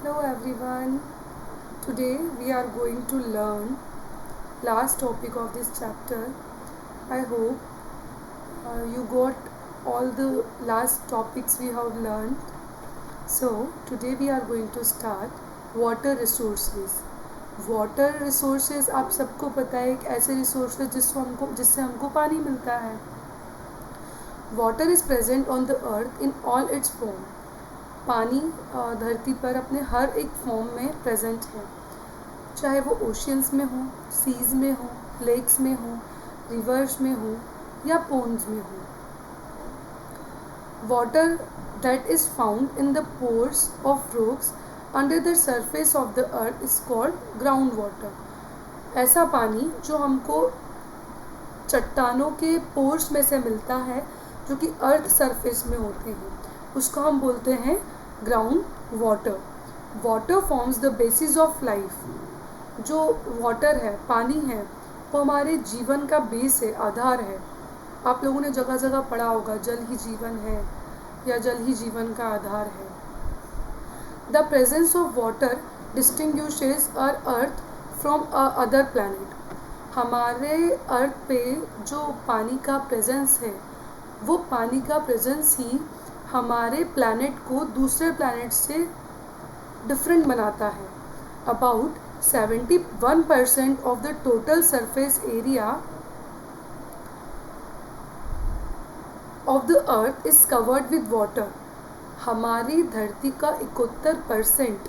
Hello everyone. Today we are going to learn last topic of this chapter. I hope you got all the last topics we have learned. So today we are going to start water resources. Water resources आप सबको पता है एक ऐसे resources जिससे हमको पानी मिलता है. Water is present on the earth in all it's form. पानी धरती पर अपने हर एक फॉर्म में प्रेजेंट है, चाहे वो ओशियंस में हो, सीज में हो, लेक्स में हो, रिवर्स में हो या पोन्स में हो. Water that is found in the pores of rocks under the surface of the earth is called ground water. ऐसा पानी जो हमको चट्टानों के पोर्स में से मिलता है जो कि अर्थ सरफेस में होते हैं, उसको हम बोलते हैं ground water. Water forms the basis of life. जो वाटर है, पानी है, वो हमारे जीवन का बेस है, आधार है. आप लोगों ने जगह जगह पढ़ा होगा जल ही जीवन है या जल ही जीवन का आधार है. The presence of water distinguishes our earth from other planet. हमारे अर्थ पे जो पानी का प्रेजेंस है, वो पानी का प्रेजेंस ही हमारे प्लैनेट को दूसरे प्लैनेट से डिफरेंट बनाता है. About 71% of the total surface area of the earth is covered with water. हमारी धरती का 71%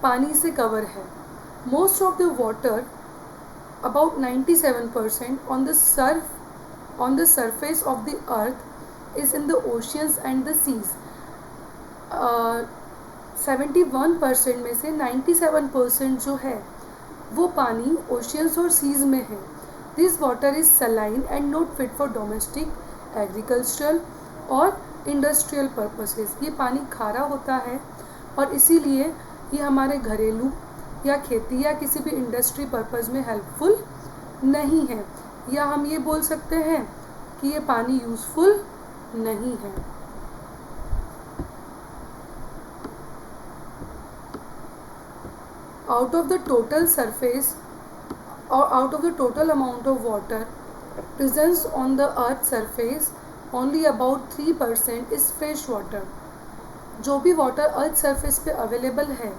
पानी से कवर है. Most of the water about 97% on the surface of the earth is in the oceans and the seas. 71% में से 97% जो है वो पानी ओशियंस और सीज में है. This water is saline and not fit for domestic, agricultural और इंडस्ट्रियल पर्पसेस. ये पानी खारा होता है और इसीलिए ये हमारे घरेलू या खेती या किसी भी इंडस्ट्री पर्पस में हेल्पफुल नहीं है, या हम ये बोल सकते हैं कि ये पानी यूज़फुल नहीं है. Out of the total surface और out of the total amount of water presence on the earth surface only about 3% is fresh water. जो भी वाटर अर्थ सरफेस पे अवेलेबल है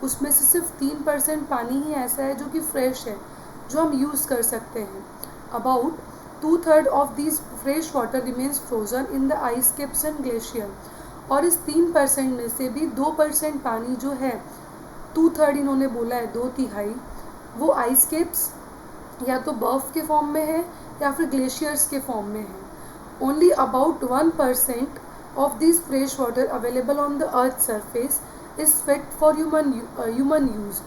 उसमें से सिर्फ 3% पानी ही ऐसा है जो कि फ्रेश है, जो हम यूज़ कर सकते हैं. About 2/3 of this fresh water remains frozen in the ice caps and glacier. और इस 3% में से भी 2% पानी जो है, 2/3 इन्होंने बोला है, 2/3, वो आइस कैप्स या तो बर्फ़ के फॉर्म में है या फिर ग्लेशियर्स के फॉर्म में है. Only about 1% of this fresh water available on the earth surface is fit for human use.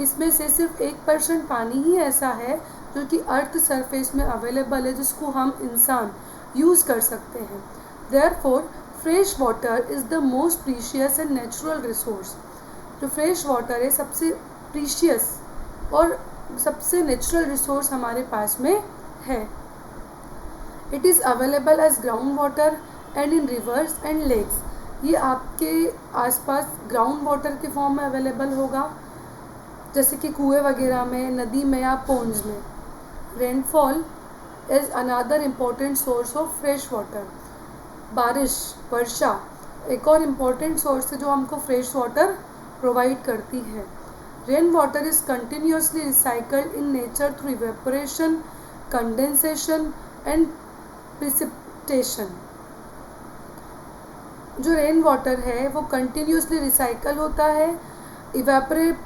इसमें से सिर्फ 1% पानी ही ऐसा है जो कि अर्थ सरफेस में अवेलेबल है जिसको हम इंसान यूज़ कर सकते हैं. Therefore, fresh water is the most precious and natural resource. जो फ्रेश वाटर है सबसे प्रीशियस और सबसे नेचुरल रिसोर्स हमारे पास में है. It is available as ground water and in rivers and lakes. ये आपके आसपास ग्राउंड वाटर के फॉर्म में अवेलेबल होगा, जैसे कि कुएं वगैरह में, नदी में या पोन्स में. Rainfall is another important source of fresh water. बारिश, वर्षा एक और इम्पोर्टेंट सोर्स है जो हमको फ्रेश वाटर प्रोवाइड करती है. Rain water is continuously recycled in nature through evaporation, condensation and precipitation. जो रेन वाटर है वो कंटिन्यूसली रिसाइकल होता है, इवेपोरेट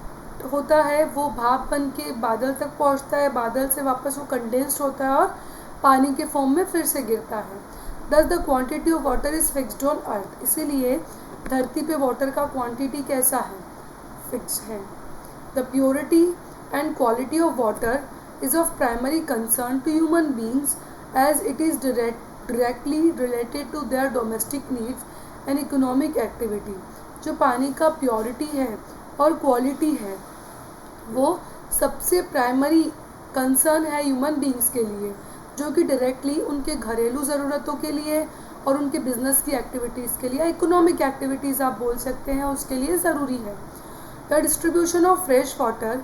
होता है, वो भाप बन के बादल तक पहुंचता है, बादल से वापस वो कंडेंस्ड होता है और पानी के फॉर्म में फिर से गिरता है. दस the quantity of water is fixed on earth. इसीलिए धरती पे वाटर का क्वांटिटी कैसा है, फिक्स है. The purity and quality of water is of primary concern to human beings as it is directly related to their domestic needs and economic activity. जो पानी का प्योरिटी है और क्वालिटी है वो सबसे प्राइमरी कंसर्न है ह्यूमन बींग्स के लिए, जो कि डायरेक्टली उनके घरेलू ज़रूरतों के लिए और उनके बिजनेस की एक्टिविटीज़ के लिए, इकोनॉमिक एक्टिविटीज़ आप बोल सकते हैं, उसके लिए ज़रूरी है। The distribution of fresh water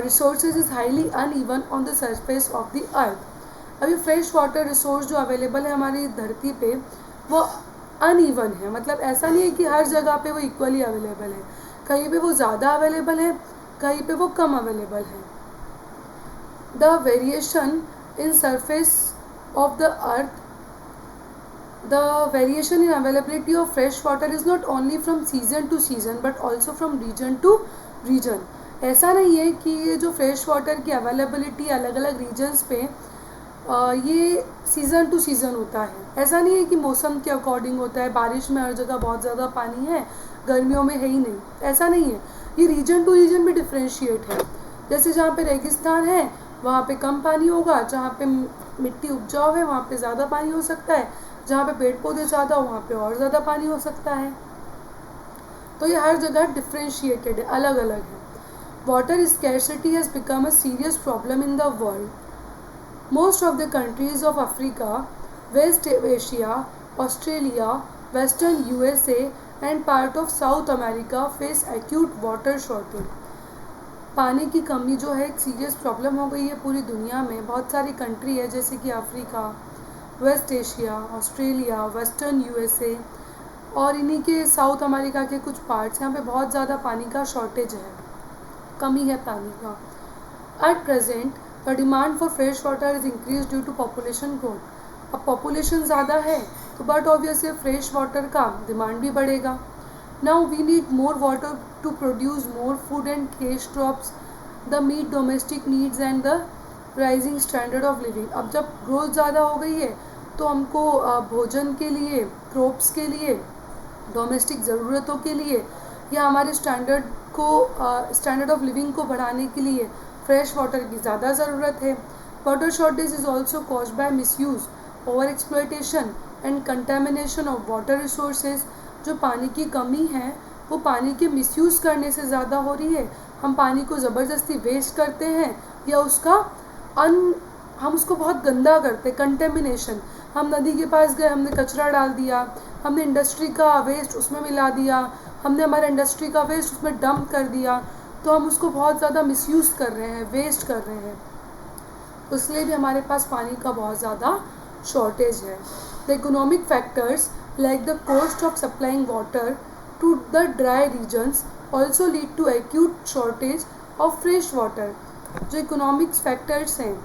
resources is highly uneven on the surface of the earth. अभी फ्रेश वाटर रिसोर्स जो अवेलेबल है हमारी धरती पे वो अनइवन है, मतलब ऐसा नहीं है कि हर जगह पे वो इक्वली अवेलेबल है, कहीं पे वो ज़्यादा अवेलेबल है, कहीं पे वो कम अवेलेबल है। The variation in surface of the earth, the variation in availability of fresh water is not only from season to season but also from region to region। ऐसा नहीं है कि ये जो फ्रेश वाटर की अवेलेबिलिटी अलग अलग रीजन्स पे ये सीज़न टू सीज़न होता है। ऐसा नहीं है कि मौसम के अकॉर्डिंग होता है, बारिश में हर जगह बहुत ज़्यादा पानी है, गर्मियों में है ही नहीं, ऐसा नहीं है। ये रीजन टू रीजन में डिफ्रेंशिएट है। जैसे जहाँ पे रेगिस्तान है वहाँ पे कम पानी होगा, जहाँ पे मिट्टी उपजाऊ है वहाँ पे ज़्यादा पानी हो सकता है, जहाँ पे पेड़ पौधे ज़्यादा वहाँ पे और ज़्यादा पानी हो सकता है। तो ये हर जगह डिफ्रेंशिएटेड है, अलग अलग है। Water scarcity has become a serious problem in the world. Most of the countries of Africa, West Asia, Australia, western USA and part of South America face acute water shortage. पानी की कमी जो है एक सीरियस प्रॉब्लम हो गई है पूरी दुनिया में। बहुत सारी कंट्री है जैसे कि Africa, West Asia, Australia, western USA और इन्हीं के साउथ अमेरिका के कुछ पार्ट्स, यहाँ पे बहुत ज़्यादा पानी का शॉर्टेज है, कमी है पानी का। At present the demand for fresh water is increase due to population growth. अब पॉपुलेशन ज़्यादा है तो बट ऑब्वियसली फ्रेश वाटर का डिमांड भी बढ़ेगा। Now we need more water to produce more food and cash crops the meet domestic needs and the rising standard of living. अब जब growth ज़्यादा हो गई है तो हमको भोजन के लिए, क्रॉप्स के लिए, डोमेस्टिक ज़रूरतों के लिए या हमारे स्टैंडर्ड ऑफ लिविंग को बढ़ाने के लिए फ्रेश वाटर की ज़्यादा ज़रूरत है। Water shortage is also caused by misuse, over exploitation and contamination of water resources. जो पानी की कमी है वो पानी के मिसयूज़ करने से ज़्यादा हो रही है। हम पानी को ज़बरदस्ती वेस्ट करते हैं या हम उसको बहुत गंदा करते, कंटेमिनेशन। हम नदी के पास गए, हमने कचरा डाल दिया, हमने इंडस्ट्री का वेस्ट उसमें मिला दिया, हमने हमारा इंडस्ट्री का वेस्ट उसमें डंप कर दिया, तो हम उसको बहुत ज़्यादा मिसयूज़ कर रहे हैं, वेस्ट कर रहे हैं। इसलिए भी हमारे पास पानी का बहुत ज़्यादा शॉर्टेज है। The economic factors like the cost of supplying water to the dry regions also lead to acute shortage of fresh water. जो इकोनॉमिक्स फैक्टर्स हैं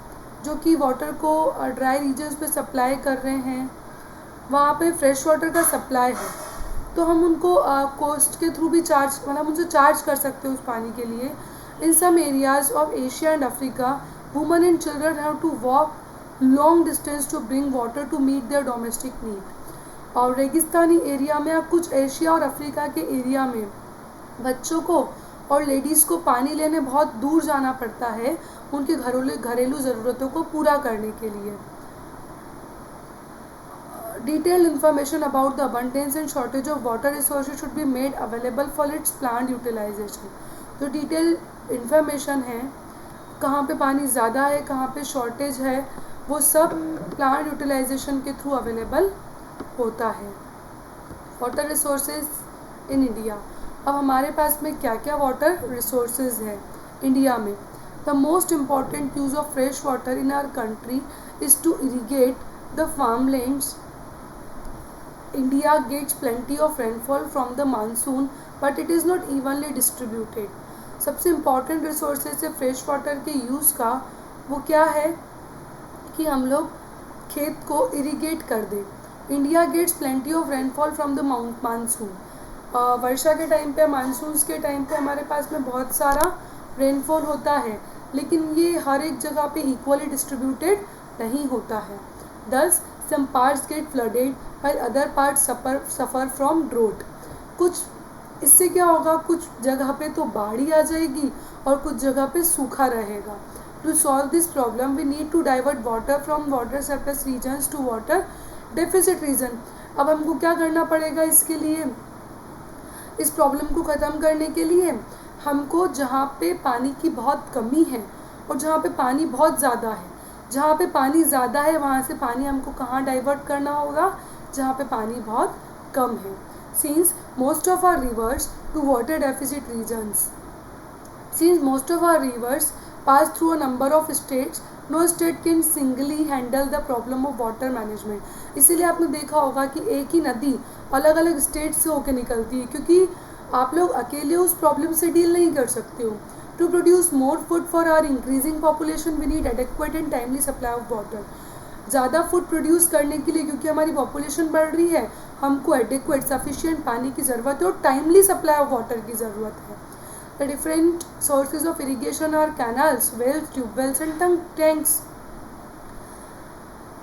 जो कि वाटर को ड्राई रीजन्स पे सप्लाई कर रहे हैं, वहाँ पे फ्रेश वाटर का सप्लाई है, तो हम उनको कॉस्ट के थ्रू भी चार्ज, मतलब उनसे चार्ज कर सकते हैं उस पानी के लिए। In some areas of Asia and Africa women and children have to walk long distance to bring water to meet their domestic need. और रेगिस्तानी एरिया में, अब कुछ एशिया और अफ्रीका के एरिया में बच्चों को और लेडीज़ को पानी लेने बहुत दूर जाना पड़ता है उनके घरेलू ज़रूरतों को पूरा करने के लिए। Detailed information about the abundance and shortage of water resources should be made available for its planned utilization। जो डिटेल इंफॉर्मेशन है कहाँ पे पानी ज़्यादा है, कहाँ पे शॉर्टेज है, वो सब प्लान यूटिलाइजेशन के थ्रू अवेलेबल होता है। Water resources in India. अब हमारे पास में क्या क्या वाटर रिसोर्सेज है इंडिया में। The most important use of fresh water in our country is to irrigate the farmlands. India gets plenty of rainfall from the monsoon, but it is not evenly distributed। सबसे important resources है fresh water के use का, वो क्या है कि हम लोग खेत को इरीगेट कर दें। India gets plenty of rainfall from the monsoon. वर्षा के टाइम पे, मानसून्स के टाइम पे हमारे पास में बहुत सारा रेनफॉल होता है, लेकिन ये हर एक जगह पे इक्वली डिस्ट्रीब्यूटेड नहीं होता है। दस some parts get flooded while other parts suffer from drought। कुछ इससे क्या होगा, कुछ जगह पे तो बाढ़ आ जाएगी और कुछ जगह पे सूखा रहेगा। To solve this problem we need to divert water from water surplus regions to water deficit region। अब हमको क्या करना पड़ेगा इसके लिए, इस प्रॉब्लम को ख़त्म करने के लिए हमको जहाँ पे पानी की बहुत कमी है और जहाँ पे पानी बहुत ज़्यादा है, जहाँ पे पानी ज़्यादा है वहाँ से पानी हमको कहाँ डाइवर्ट करना होगा, जहाँ पे पानी बहुत कम है. Since most of our rivers to water deficit regions. Since most of our rivers pass through a number of states, no state can singly handle the problem of water management. इसीलिए आपने देखा होगा कि एक ही नदी अलग अलग स्टेट से होकर निकलती है, क्योंकि आप लोग अकेले उस प्रॉब्लम से डील नहीं कर सकते हो. To produce more food for our increasing population we need adequate and timely supply of water. ज़्यादा फूड प्रोड्यूस करने के लिए, क्योंकि हमारी पॉपुलेशन बढ़ रही है, हमको एडेक्वेट सफिशिएंट पानी की ज़रूरत है और टाइमली सप्लाई ऑफ वाटर की ज़रूरत है. The different sources of irrigation are canals, wells, tube wells and tanks.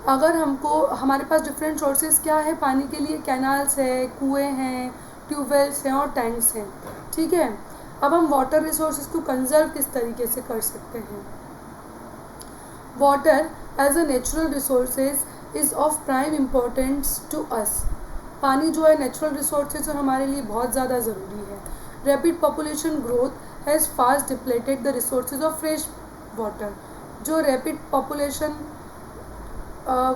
अगर हमको हमारे पास डिफरेंट सोर्सेज क्या है पानी के लिए, कैनाल्स है, कुएँ हैं, ट्यूबवेल्स हैं और टैंक्स हैं. ठीक है. अब हम वाटर रिसोर्सेज को कंजर्व किस तरीके से कर सकते हैं. Water as a natural resources is of prime importance to us. पानी जो है नेचुरल रिसोर्सेज और हमारे लिए बहुत ज़्यादा ज़रूरी है. Rapid population growth has fast depleted the resources of fresh water. जो रैपिड पॉपुलेशन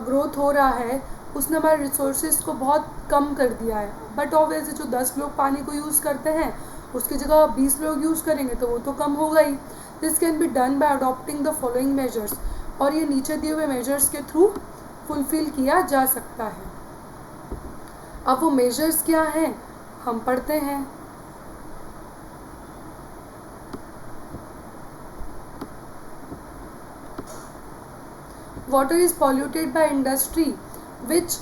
ग्रोथ हो रहा है उसने हमारे रिसोर्सेज को बहुत कम कर दिया है. बट ऑब्वियसली जो 10 लोग पानी को यूज़ करते हैं उसकी जगह 20 लोग यूज़ करेंगे तो वो तो कम होगा ही. This can be done by adopting the following measures. और ये नीचे दिए हुए मेजर्स के थ्रू फुलफिल किया जा सकता है. अब वो मेजर्स क्या हैं हम पढ़ते हैं. Water is polluted by industry which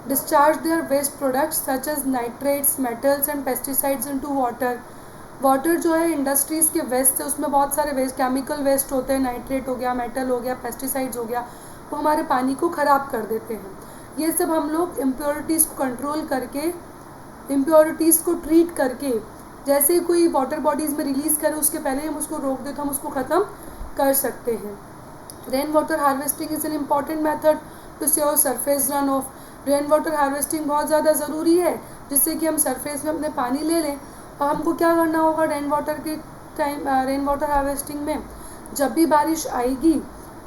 discharge their waste products such as nitrates, metals and pesticides into water. Water जो है इंडस्ट्रीज़ के वेस्ट से, उसमें बहुत सारे वेस्ट, केमिकल वेस्ट होते हैं, नाइट्रेट हो गया, मेटल हो गया, पेस्टिसाइड्स हो गया, वो हमारे पानी को ख़राब कर देते हैं. ये सब हम लोग इम्प्योरिटीज़ को कंट्रोल करके, इम्प्योरिटीज़ को ट्रीट करके, जैसे कोई वाटर बॉडीज़ में रिलीज़ करें उसके पहले हम उसको रोक दें तो हम उसको ख़त्म कर सकते हैं. Rain water harvesting is an important method to save surface run off. Rain water harvesting बहुत ज़्यादा ज़रूरी है जिससे कि हम सरफेस में अपने पानी ले लें. और हमको क्या करना होगा रेन वाटर के टाइम, रेन वाटर हार्वेस्टिंग में जब भी बारिश आएगी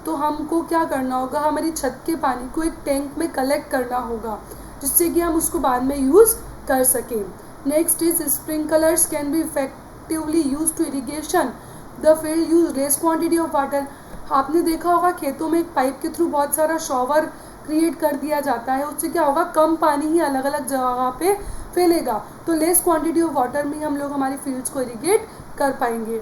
तो हमको क्या करना होगा, हमारी छत के पानी को एक टैंक में कलेक्ट करना होगा जिससे कि हम उसको बाद में यूज़ कर सकें. Next is sprinklers can be effectively use to irrigation the field use less quantity of water. आपने देखा होगा खेतों में एक पाइप के थ्रू बहुत सारा शॉवर क्रिएट कर दिया जाता है, उससे क्या होगा कम पानी ही अलग अलग जगह पे फैलेगा, तो लेस क्वांटिटी ऑफ वाटर में हम लोग हमारी फील्ड्स को इरिगेट कर पाएंगे.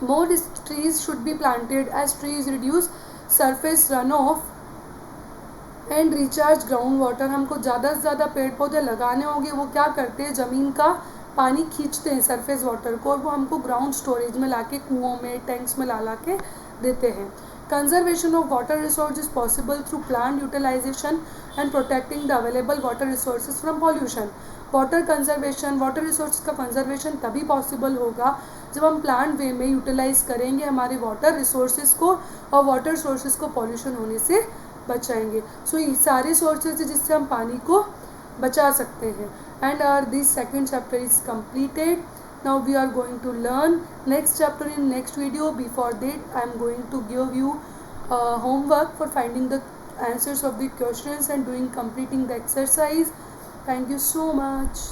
More trees should be planted as trees reduce surface run off and recharge ground water. हमको ज़्यादा से ज़्यादा पेड़ पौधे लगाने होंगे. वो क्या करते हैं, ज़मीन का पानी खींचते हैं सरफेस वाटर को, और वो हमको ग्राउंड स्टोरेज में लाके कुओं में टैंक्स में ला के देते हैं. Conservation of water resource is possible through planned utilization and protecting the available water resources from pollution. Water conservation, water resource का कंजर्वेशन तभी पॉसिबल होगा जब हम प्लान वे में यूटिलाइज करेंगे हमारे वाटर रिसोर्सेज को और वाटर सोर्सेज को पॉल्यूशन होने से बचाएंगे. सो ये सारे सोर्सेज है जिससे हम पानी को बचा सकते हैं. And this second chapter is completed. Now we are going to learn next chapter in next video. Before that I am going to give you homework for finding the answers of the questions and completing the exercise. Thank you so much.